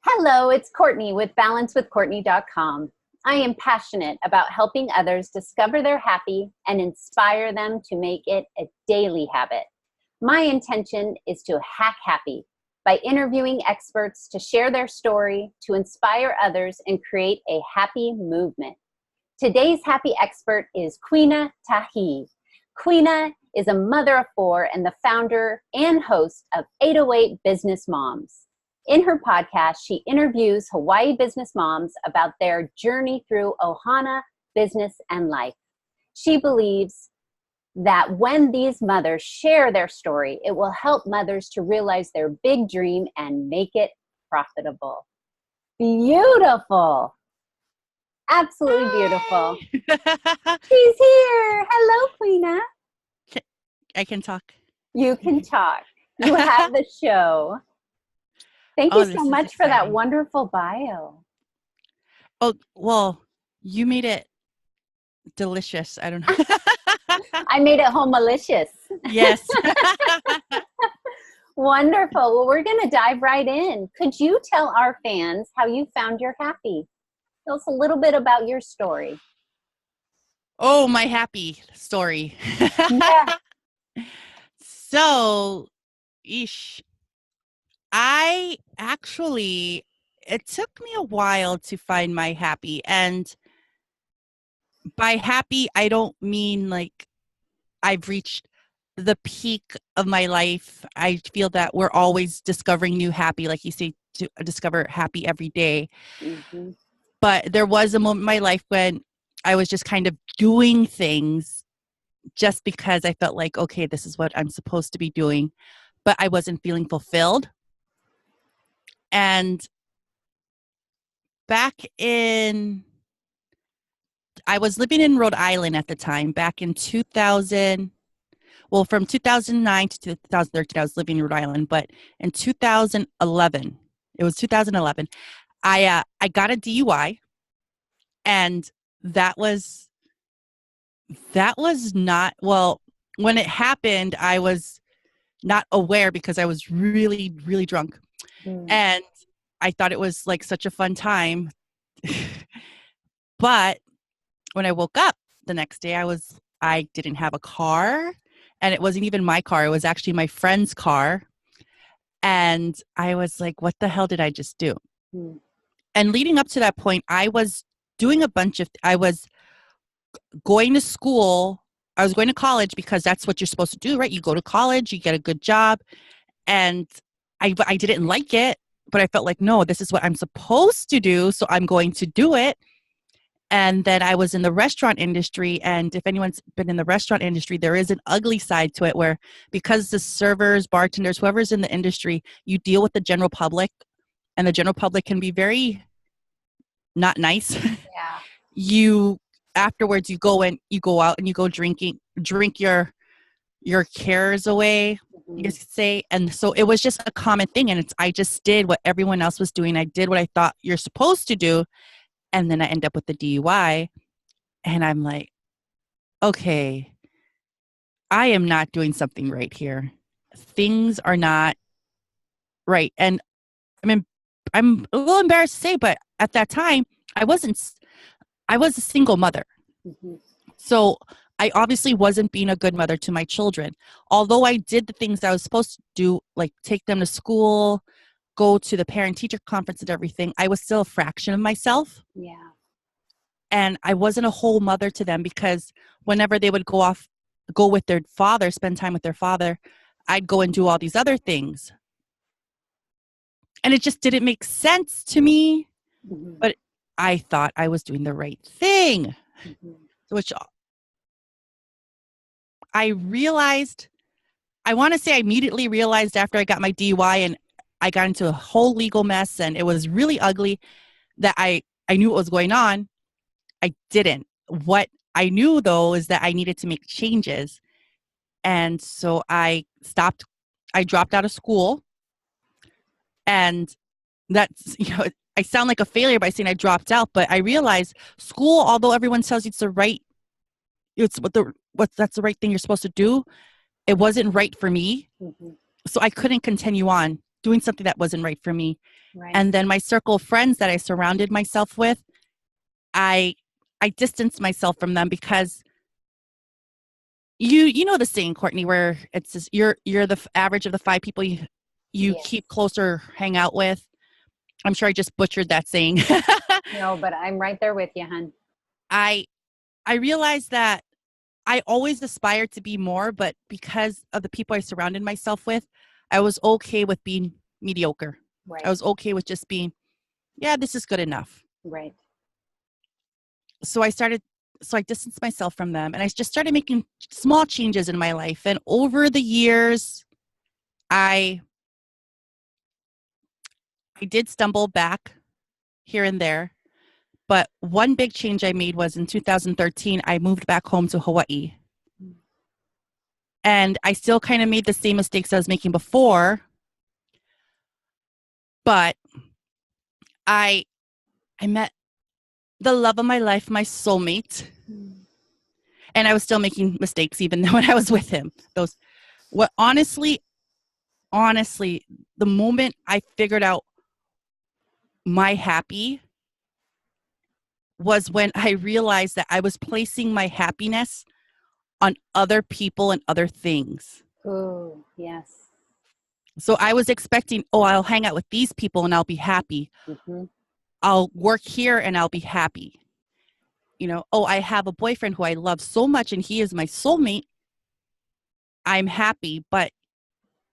Hello, it's Courtney with balancewithcourtney.com. I am passionate about helping others discover their happy and inspire them to make it a daily habit. My intention is to hack happy by interviewing experts to share their story, to inspire others, and create a happy movement. Today's happy expert is Queena Tahi. Queena is a mother of four and the founder and host of 808 Business Moms. In her podcast, she interviews Hawaii business moms about their journey through ohana, business, and life. She believes that when these mothers share their story, it will help mothers to realize their big dream and make it profitable. Beautiful. Absolutely beautiful. She's here. Hello, Queena. I can talk. You can talk. You have the show. Thank you so much for that wonderful bio. Oh, well, you made it delicious. I don't know. I made it home-alicious. Yes. Wonderful. Well, we're going to dive right in. Could you tell our fans how you found your happy? Tell us a little bit about your story. Oh, my happy story. Yeah. So, it took me a while to find my happy. And by happy, I don't mean like I've reached the peak of my life. I feel that we're always discovering new happy, like you say, to discover happy every day. Mm-hmm. But there was a moment in my life when I was just kind of doing things just because I felt like, okay, this is what I'm supposed to be doing, but I wasn't feeling fulfilled. And I was living in Rhode Island at the time, back in 2000. Well, from 2009 to 2013, I was living in Rhode Island. But in 2011, it was 2011, I got a DUI, and that was not, well, when it happened, I was not aware because I was really, really drunk. And I thought it was like such a fun time. But when I woke up the next day, I didn't have a car, and it wasn't even my car. It was actually my friend's car. And I was like, what the hell did I just do? And leading up to that point, I was doing I was going to school. I was going to college because that's what you're supposed to do, right? You go to college, you get a good job. And I didn't like it, but I felt like, no, this is what I'm supposed to do. So I'm going to do it. And then I was in the restaurant industry. And if anyone's been in the restaurant industry, there is an ugly side to it where, because the servers, bartenders, whoever's in the industry, you deal with the general public, and the general public can be very not nice. Yeah. Afterwards, you go out and you go drink your cares away, you could say. And so it was just a common thing. And I just did what everyone else was doing. I did what I thought you're supposed to do. And then I end up with the DUI, and I'm like, okay, I am not doing something right here. Things are not right. And I mean, I'm a little embarrassed to say, but at that time, I was a single mother. Mm-hmm. So I obviously wasn't being a good mother to my children. Although I did the things I was supposed to do, like take them to school, go to the parent-teacher conference and everything, I was still a fraction of myself. Yeah. And I wasn't a whole mother to them, because whenever they would go with their father, spend time with their father, I'd go and do all these other things. And it just didn't make sense to me. Mm-hmm. But I thought I was doing the right thing. Mm-hmm. Which I immediately realized after I got my DUI and I got into a whole legal mess, and it was really ugly, that I knew what was going on. I didn't. What I knew, though, is that I needed to make changes. And so I dropped out of school. And that's, I sound like a failure by saying I dropped out, but I realized school, although everyone tells you that's the right thing you're supposed to do, it wasn't right for me. Mm-hmm. So I couldn't continue on doing something that wasn't right for me. Right. And then my circle of friends that I surrounded myself with, I distanced myself from them because you know the saying, Courtney, where it's just, you're the average of the 5 people you Yes. keep closer hang out with. I'm sure I just butchered that saying. No, but I'm right there with you, hon. I realized that I always aspired to be more, but because of the people I surrounded myself with, I was okay with being mediocre. Right. I was okay with just being, yeah, this is good enough. Right. So I distanced myself from them, and I just started making small changes in my life. And over the years, I did stumble back here and there. But one big change I made was in 2013, I moved back home to Hawaii. And I still kind of made the same mistakes I was making before, but I met the love of my life, my soulmate, and I was still making mistakes even when I was with him. Honestly, the moment I figured out my happy was when I realized that I was placing my happiness on other people and other things. Oh, yes. So I was expecting, I'll hang out with these people and I'll be happy. Mm-hmm. I'll work here and I'll be happy. I have a boyfriend who I love so much and he is my soulmate. I'm happy, but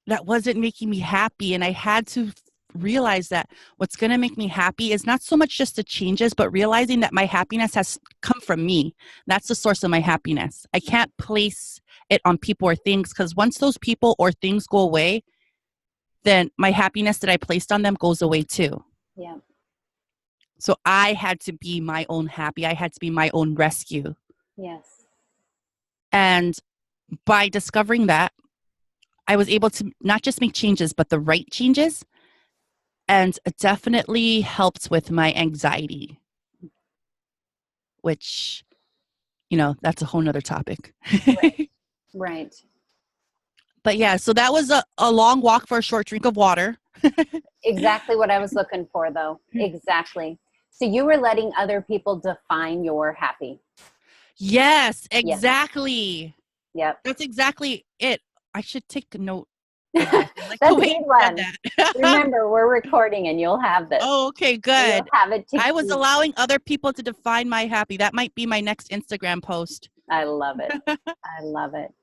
that wasn't making me happy. And I had to realize that what's going to make me happy is not so much just the changes, but realizing that my happiness has come from me. That's the source of my happiness. I can't place it on people or things, because once those people or things go away, then my happiness that I placed on them goes away too. Yeah. So I had to be my own happy. I had to be my own rescue. Yes. And by discovering that, I was able to not just make changes, but the right changes. And it definitely helped with my anxiety, which, that's a whole nother topic. Right. Right. But yeah, so that was a long walk for a short drink of water. Exactly what I was looking for, though. Exactly. So you were letting other people define your happy. Yes, exactly. Yep. That's exactly it. I should take a note of this. Like That's the a way good you one. said that. Remember, we're recording and you'll have this. Oh, okay, good. You'll have it. I was allowing other people to define my happy. That might be my next Instagram post. I love it. I love it.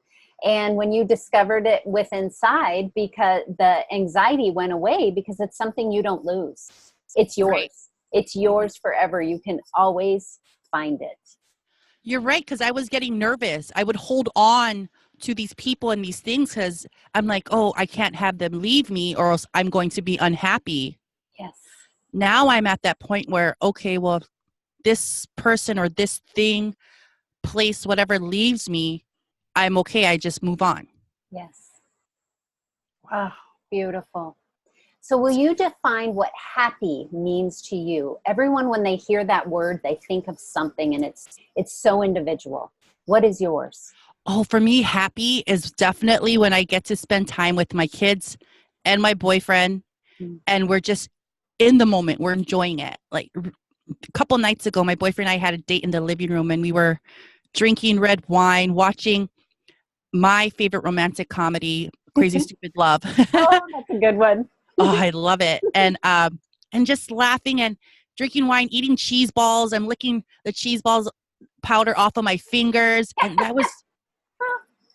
And when you discovered it with inside, because the anxiety went away, because it's something you don't lose. It's yours. Right. It's yours forever. You can always find it. You're right, because I was getting nervous. I would hold on to these people and these things because I'm like, I can't have them leave me or else I'm going to be unhappy. Yes. Now I'm at that point where, okay, well, this person or this thing, place, whatever leaves me, I'm okay. I just move on. Yes. Wow. Beautiful. So will you define what happy means to you? Everyone, when they hear that word, they think of something, and it's so individual. What is yours? Oh, for me, happy is definitely when I get to spend time with my kids and my boyfriend, and we're just in the moment. We're enjoying it. Like a couple nights ago, my boyfriend and I had a date in the living room, and we were drinking red wine, watching my favorite romantic comedy, Crazy Stupid Love. Oh, that's a good one. Oh, I love it. And just laughing and drinking wine, eating cheese balls. I'm licking the cheese balls powder off of my fingers. And that was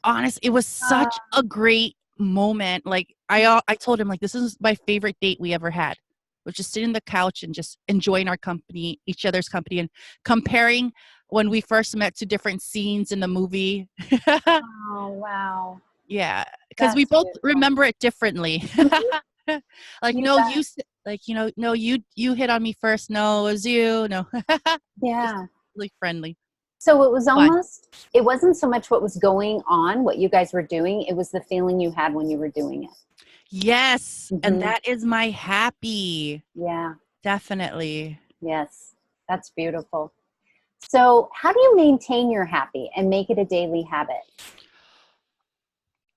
honest. It was such a great moment. Like I told him, like, this is my favorite date we ever had. We're just sitting on the couch and just enjoying our company, each other's company, and comparing when we first met to different scenes in the movie. Oh, wow. Yeah, because we both remember it differently. Like, no, you hit on me first. No, it was you. No. Yeah. Just really friendly. So it wasn't so much what was going on, what you guys were doing. It was the feeling you had when you were doing it. Yes. Mm-hmm. And that is my happy. Yeah. Definitely. Yes. That's beautiful. So how do you maintain your happy and make it a daily habit?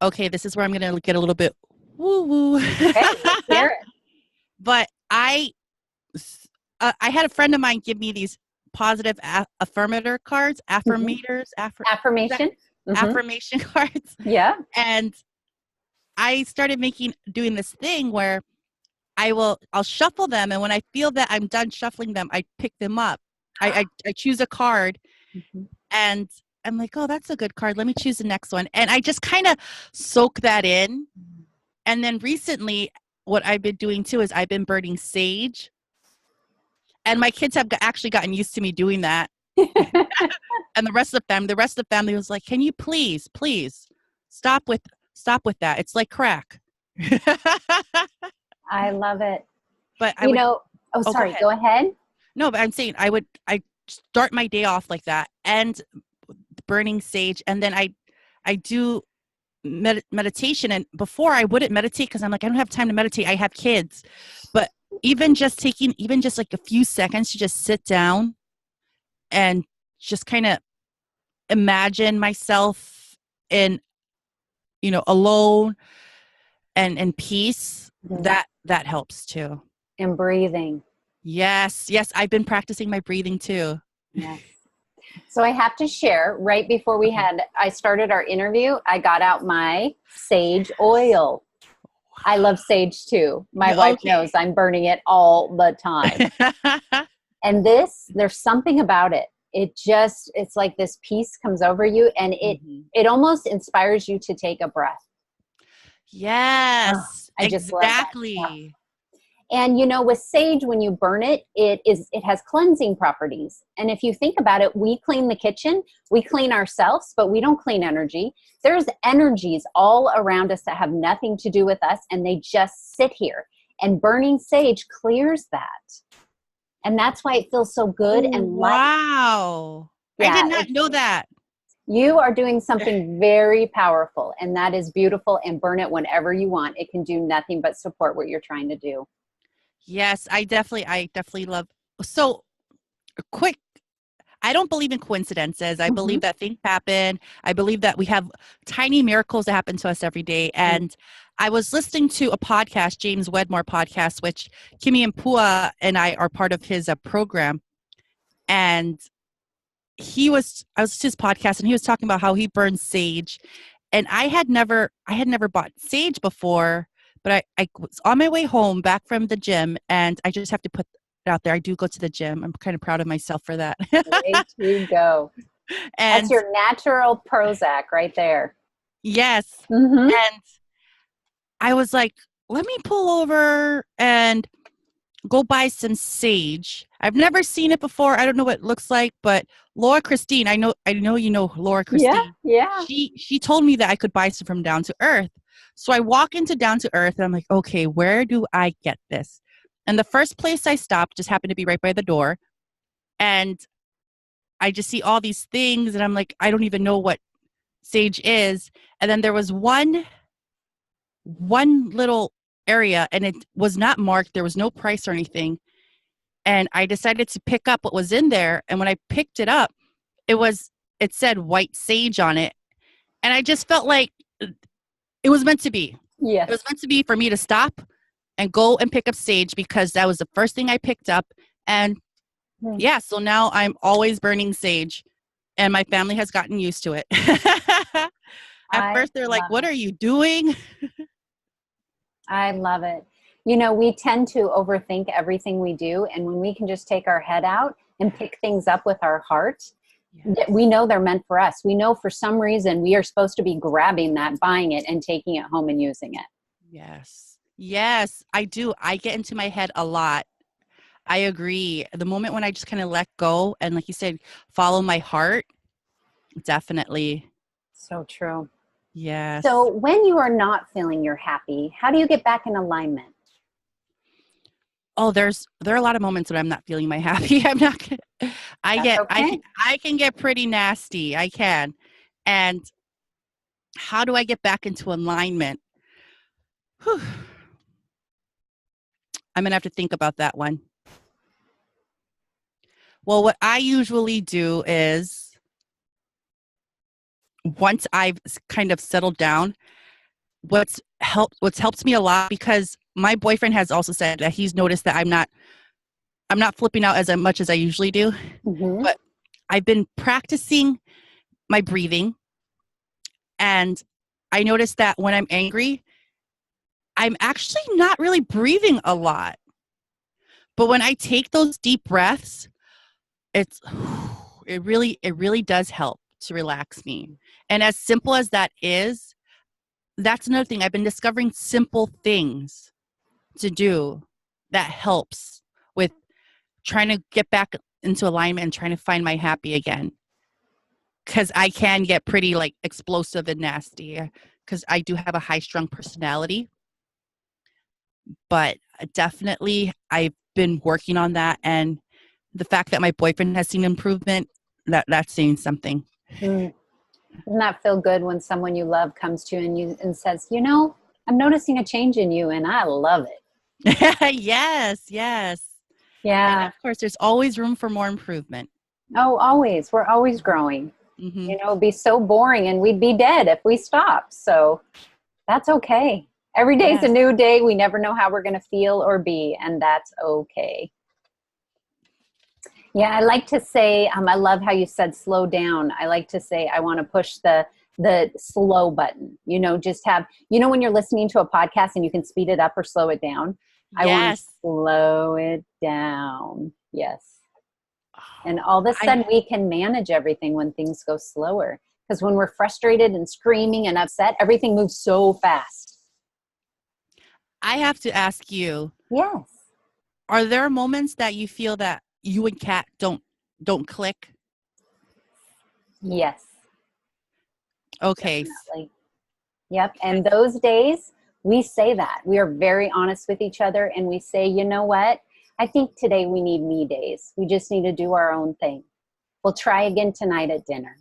Okay, this is where I'm going to get a little bit woo-woo. Okay, let's hear it. But I I had a friend of mine give me these positive affirmator cards, Mhm. affirmators, Affirmation. Hmm. affirmation cards, Yeah. and I started doing this thing where I'll shuffle them, and when I feel that I'm done shuffling them, I pick them up. I choose a card, Mhm. and I'm like, oh, that's a good card. Let me choose the next one, and I just kind of soak that in. And then recently, what I've been doing too is I've been burning sage, and my kids have actually gotten used to me doing that. And the rest of the family was like, "Can you please stop with stop with that? It's like crack." I love it. But I You would, know, oh, oh, go sorry, ahead. go ahead. No, but I'm saying I start my day off like that and burning sage, and then I do meditation. And before I wouldn't meditate because I'm like, I don't have time to meditate. I have kids. But even just like a few seconds to just sit down and just kind of imagine myself in, alone and in peace, Mhm. that helps too. And breathing. Yes, I've been practicing my breathing too. Yes. So I have to share, right before Okay. I started our interview, I got out my sage Yes. oil. I love sage too. My Yeah, wife okay. knows I'm burning it all the time. And there's something about it. It's like this peace comes over you, and Mhm. it almost inspires you to take a breath. Oh, Yes, I just love that stuff. exactly. And with sage, when you burn it, it has cleansing properties. And if you think about it, we clean the kitchen, we clean ourselves, but we don't clean energy. There's energies all around us that have nothing to do with us, and they just sit here. And burning sage clears that. And that's why it feels so good Oh, and light. wow. I Yeah, did not know that. you are doing something very powerful, and that is beautiful. And burn it whenever you want. It can do nothing but support what you're trying to do. Yes, I definitely love. So, quick, I don't believe in coincidences. I Mhm. believe that things happen. I believe that we have tiny miracles that happen to us every day. And I was listening to a podcast, James Wedmore podcast, which Kimi and Pua and I are part of his program. And I was to his podcast, and he was talking about how he burns sage. And I had never bought sage before, but I was on my way home back from the gym, and I just have to put it out there. I do go to the gym. I'm kind of proud of myself for that. Way to go. That's And your natural Prozac right there. yes, Mm-hmm. and I was like, let me pull over and go buy some sage. I've never seen it before. I don't know what it looks like, but Laura Christine, I know you know Laura Yeah, Christine. yeah. She told me that I could buy some from Down to Earth. So I walk into Down to Earth and I'm like, okay, where do I get this? And the first place I stopped just happened to be right by the door. And I just see all these things and I'm like, I don't even know what sage is. And then there was one little area and it was not marked. There was no price or anything. And I decided to pick up what was in there. And when I picked it up, it said white sage on it. And I just felt like it was meant to be. It was Yes. meant to be for me to stop and go and pick up sage because that was the first thing I picked up. And Hmm. yeah, so now I'm always burning sage and my family has gotten used to it. At I first, they're like, love what it. are you doing? I love it. We tend to overthink everything we do. And when we can just take our head out and pick things up with our heart, we Yes. know they're meant for us. We know for some reason we are supposed to be grabbing that, buying it, and taking it home and using it. Yes. Yes, I do. I get into my head a lot. I agree. The moment when I just kind of let go and, like you said, follow my heart, definitely. So true. So Yes. when you are not feeling you're happy, how do you get back in alignment? Oh, there are a lot of moments when I'm not feeling my happy. I'm not gonna, That's okay. I can get pretty nasty. I can. And how do I get back into alignment? Whew. I'm gonna have to think about that one. Well, what I usually do is once I've kind of settled down, what's what's helped me a lot, because my boyfriend has also said that he's noticed that I'm not flipping out as much as I usually do, Mm-hmm. but I've been practicing my breathing, and I noticed that when I'm angry, I'm actually not really breathing a lot. But when I take those deep breaths, it's it really does help to relax me. And as simple as that is, that's another thing. I've been discovering simple things to do that helps with trying to get back into alignment and trying to find my happy again. Because I can get pretty like explosive and nasty, because I do have a high strung personality. But definitely I've been working on that, and the fact that my boyfriend has seen improvement, that's saying something. Mm. Doesn't that feel good when someone you love comes to you and says, you know, I'm noticing a change in you and I love it. Yes, yes. And Yeah. of course, there's always room for more improvement. Oh, always. We're always growing. Hmm. You know, it'd be so boring and we'd be dead if we stopped. So that's okay. Every day's a Yes. new day. We never know how we're going to feel or be, and that's okay. Yeah, I like to say, I love how you said slow down. I like to say I want to push the slow button. You know, just have, you know, when you're listening to a podcast and you can speed it up or slow it down. I want to Yes. slow it down. Yes. And all of a I sudden we can manage everything when things go slower. Because when we're frustrated and screaming and upset, everything moves so fast. I have to ask you, Yes. are there moments that you feel that you and Kat don't click? Yes. Okay. Definitely. Yep. And those days, we say that. We are very honest with each other and we say, you know what? I think today we need me days. We just need to do our own thing. We'll try again tonight at dinner.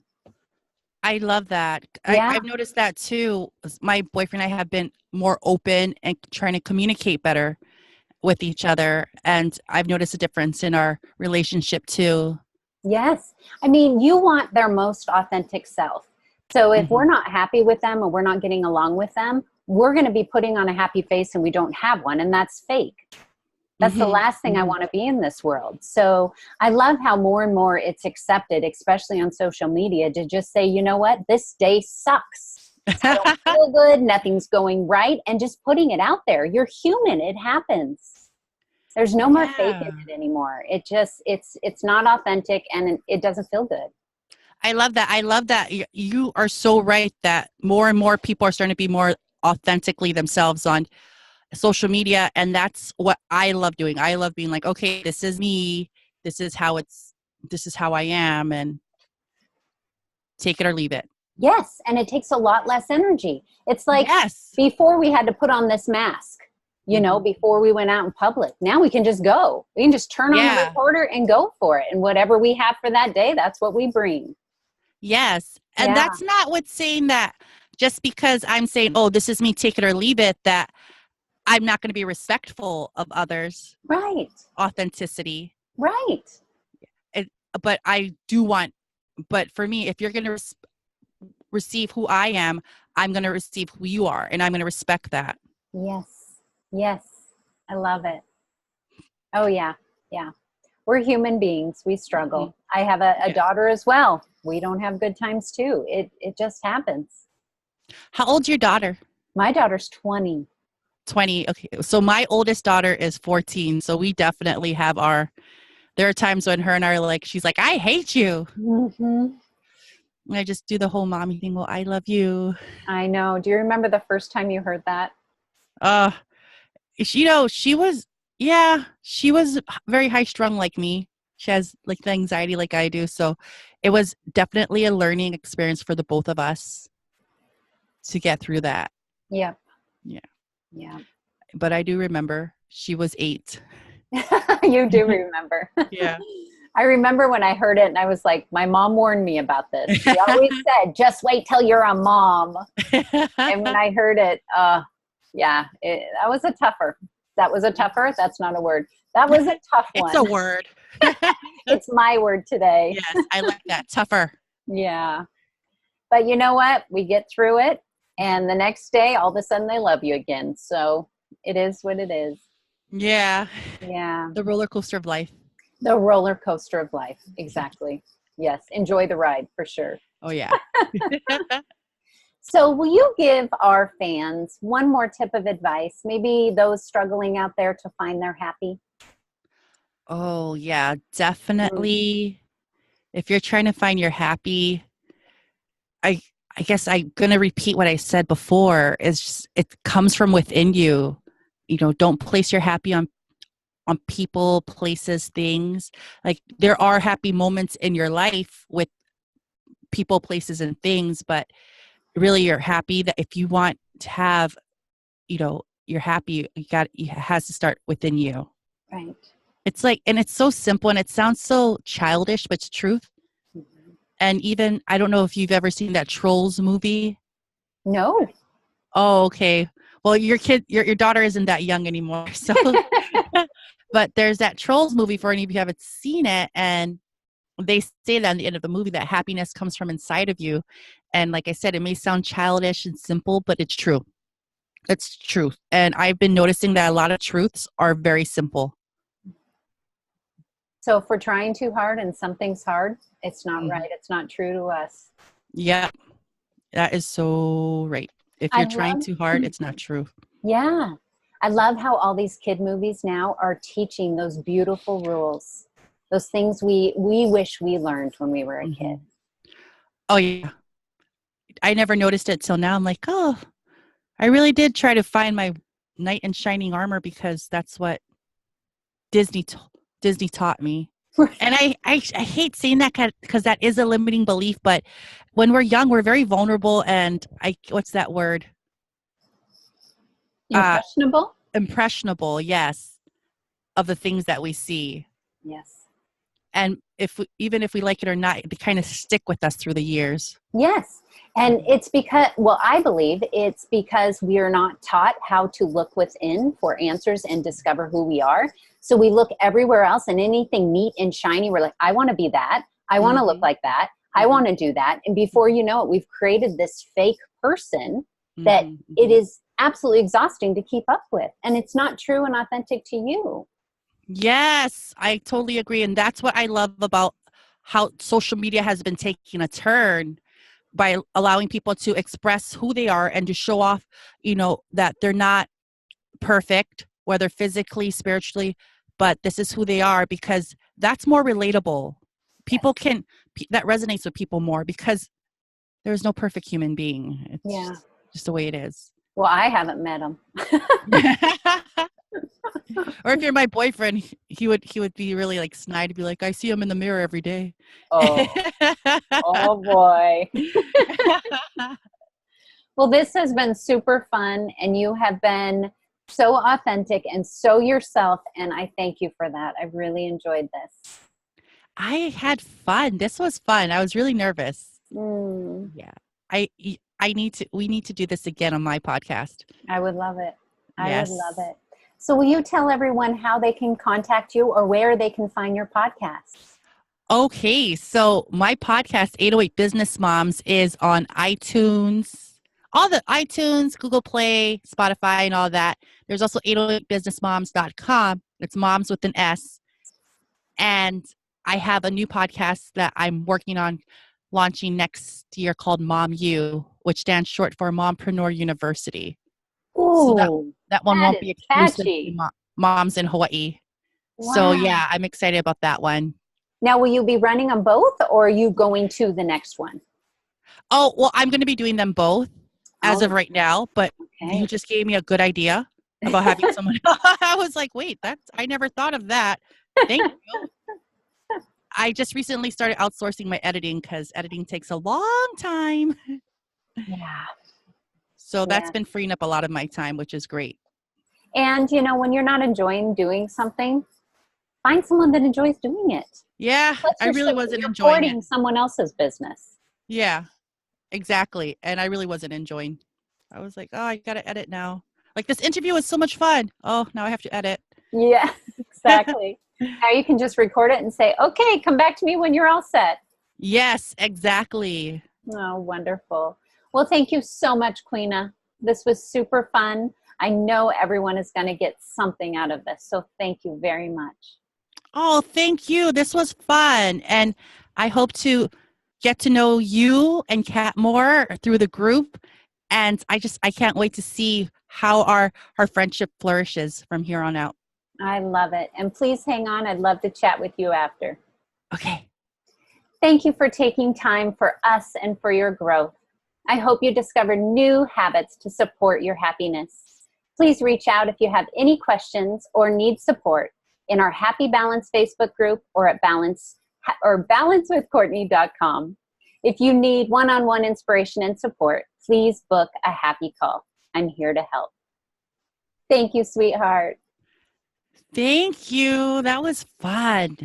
I love that. Yeah. I've noticed that too. My boyfriend and I have been more open and trying to communicate better with each other. And I've noticed a difference in our relationship too. Yes. I mean, you want their most authentic self. So if we're Hmm. not happy with them or we're not getting along with them, we're going to be putting on a happy face and we don't have one. And that's fake. That's the Hmm. last thing I Hmm. want to be in this world. So I love how more and more it's accepted, especially on social media, to just say, you know what, this day sucks. I don't feel good. Nothing's going right. And just putting it out there. You're human. It happens. There's no more fake in Yeah. it anymore. It just, it's not authentic and it doesn't feel good. I love that. I love that you are so right that more and more people are starting to be more authentically themselves on social media. And that's what I love doing. I love being like, okay, this is me. This is how this is how I am, and take it or leave it. Yes. And it takes a lot less energy. It's like Yes. before we had to put on this mask, you know, Hmm. before we went out in public. Now we can just go. We can just turn on the Yeah. recorder and go for it. And whatever we have for that day, that's what we bring. Yes. And Yeah. that's not what's saying that just because I'm saying, oh, this is me, take it or leave it, that I'm not going to be respectful of others' Right. authenticity. Right. It, but I do want, but for me, if you're going to receive who I am, I'm going to receive who you are, and I'm going to respect that. Yes. Yes. I love it. Oh, yeah. Yeah. We're human beings. We Hmm. struggle. I have a Yes. daughter as well. We don't have good times too. It just happens. How old's your daughter? My daughter's 20. 20. Okay. So my oldest daughter is 14. So we definitely have there are times when her and I are like, she's like, I hate you. Mm-hmm. And I just do the whole mommy thing. Well, I love you. I know. Do you remember the first time you heard that? Uh, she was, yeah, she was very high strung like me. She has like the anxiety like I do. So it was definitely a learning experience for the both of us to get through that. Yep. Yeah. Yeah. But I do remember she was 8. You do remember. Yeah. I remember when I heard it and I was like, my mom warned me about this. She always said, just wait till you're a mom. And when I heard it, that was a tougher. That was a tougher. That's not a word. That was a tough It's one. a word. It's my word today. Yes, I like that. Tougher. Yeah. But you know what? We get through it. And the next day, all of a sudden, they love you again. So it is what it is. Yeah. Yeah. The roller coaster of life. The roller coaster of life. Exactly. Yes. Enjoy the ride for sure. Oh, yeah. So will you give our fans one more tip of advice? Maybe those struggling out there to find their happy? Oh, yeah, Mm. definitely. If you're trying to find your happy, I I guess I'm going to repeat what I said before is just, it comes from within you. Don't place your happy on people, places, things. Like there are happy moments in your life with people, places, and things, but really you're happy that if you want to have, you're happy, it has to start within you. Right. It's like, and it's so simple and it sounds so childish, but it's truth. Mm-hmm. And even, I don't know if you've ever seen that Trolls movie. No. Oh, okay. Well, your daughter isn't that young anymore. So, but there's that Trolls movie for any of you who haven't seen it. And they say that at the end of the movie that happiness comes from inside of you. And like I said, it may sound childish and simple, but it's true. It's truth. And I've been noticing that a lot of truths are very simple. So if we're trying too hard and something's hard, it's not Mhm. right. It's not true to us. Yeah, that is so right. If I you're trying love, too hard, it's not true. yeah. I love how all these kid movies now are teaching those beautiful rules, those things we wish we learned when we were a kid. Mhm. Oh, yeah. I never noticed it till now. I'm like, oh, I really did try to find my knight in shining armor because that's what Disney t- Disney taught me. And I hate saying that because that is a limiting belief. But when we're young, we're very vulnerable. And what's that word? Uh, Impressionable? impressionable. Yes, of the things that we see. Yes. And even if we like it or not, they kind of stick with us through the years. Yes. And it's because, well, I believe it's because we are not taught how to look within for answers and discover who we are. So we look everywhere else and anything neat and shiny, we're like, I want to be that. I want to look Mm-hmm. like that. I want to do that. And before you know it, we've created this fake person that Mm-hmm. it is absolutely exhausting to keep up with. And it's not true and authentic to you. Yes, I totally agree. And that's what I love about how social media has been taking a turn by allowing people to express who they are and to show off, that they're not perfect, whether physically, spiritually, but this is who they are because that's more relatable. Yes. That resonates with people more because there's no perfect human being. Yeah. It's just the way it is. Well, I haven't met him. Or if you're my boyfriend, he would be really like snide to be like, I see him in the mirror every day. Oh, oh boy. Well, this has been super fun, and you have been so authentic and so yourself, and I thank you for that. I've really enjoyed this. I had fun. This was fun. I was really nervous. Mm, Yeah. I we need to do this again on my podcast. I would love it. I would love Yes. it. So will you tell everyone how they can contact you or where they can find your podcast? Okay. So my podcast, 808 Business Moms, is on iTunes, all the iTunes, Google Play, Spotify, and all that. There's also 808businessmoms.com. It's moms with an S. And I have a new podcast that I'm working on launching next year called Mom U, which stands short for Mompreneur University. So Ooh, that one that won't is be exclusive to catchy. moms in Hawaii. So Wow. yeah, I'm excited about that one. Now, will you be running them both or are you going to the next one? Oh, well, I'm going to be doing them both as of Oh, right now, but you okay. just gave me a good idea about having someone. I was like, wait, I never thought of that. Thank you. I just recently started outsourcing my editing because editing takes a long time. Yeah. So that's Yeah. been freeing up a lot of my time, which is great. And, when you're not enjoying doing something, find someone that enjoys doing it. Yeah, Plus, I really wasn't you're enjoying it. supporting someone else's business. Yeah, exactly. And I really wasn't enjoying. I was like, oh, I got to edit now. Like this interview was so much fun. Oh, now I have to edit. Yeah, exactly. Now you can just record it and say, okay, come back to me when you're all set. Yes, exactly. Oh, wonderful. Well, thank you so much, Queena. This was super fun. I know everyone is going to get something out of this. So thank you very much. Oh, thank you. This was fun. And I hope to get to know you and Kat more through the group. And I can't wait to see how our friendship flourishes from here on out. I love it. And please hang on. I'd love to chat with you after. Okay. Thank you for taking time for us and for your growth. I hope you discover new habits to support your happiness. Please reach out if you have any questions or need support in our Happy Balance Facebook group or at balancewithcourtney.com. If you need one-on-one inspiration and support, please book a happy call. I'm here to help. Thank you, sweetheart. Thank you. That was fun.